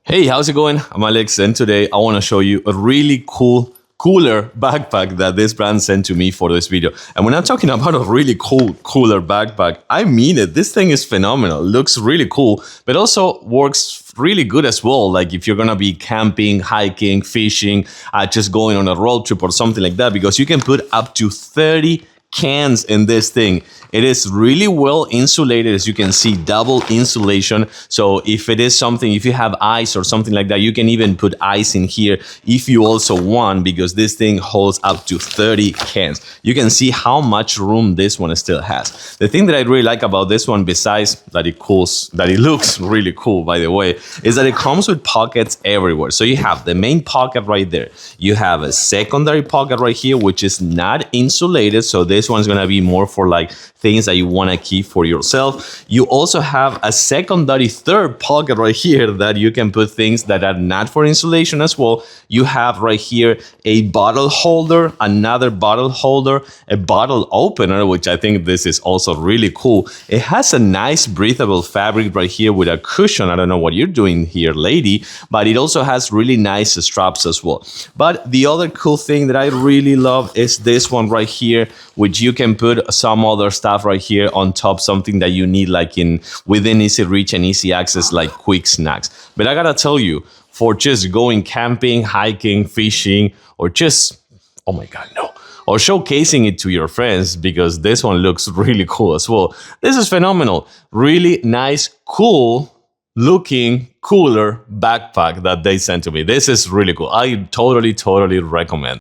Hey, how's it going? I'm Alex, and today I want to show you a really cooler backpack that this brand sent to me for this video. And when I'm talking about a really cooler backpack, I mean it. This thing is phenomenal. Looks really cool, but also works really good as well. Like if you're gonna be camping, hiking, fishing, just going on a road trip or something like that, because you can put up to 30 cans in this thing. It is really well insulated, as you can see, double insulation. So if it is something, if you have ice or something like that, you can even put ice in here if you also want, because this thing holds up to 30 cans. You can see how much room this one still has. The thing that I really like about this one, besides that it looks really cool, by the way, is that it comes with pockets everywhere. So you have the main pocket right there. You have a secondary pocket right here, which is not insulated. So this one's gonna be more for like things that you want to keep for yourself. You also have a secondary third pocket right here that you can put things that are not for insulation as well. You have right here a bottle holder, another bottle holder, a bottle opener, which I think this is also really cool. It has a nice breathable fabric right here with a cushion. I don't know what you're doing here, lady, but it also has really nice straps as well. But the other cool thing that I really love is this one right here, which you can put some other stuff right here on top, something that you need like within easy reach and easy access, like quick snacks. But I gotta tell you, for just going camping, hiking, fishing, or just, oh my God, no, or showcasing it to your friends, because this one looks really cool as well. This is phenomenal. Really nice, cool looking, cooler backpack that they sent to me. This is really cool. I totally recommend.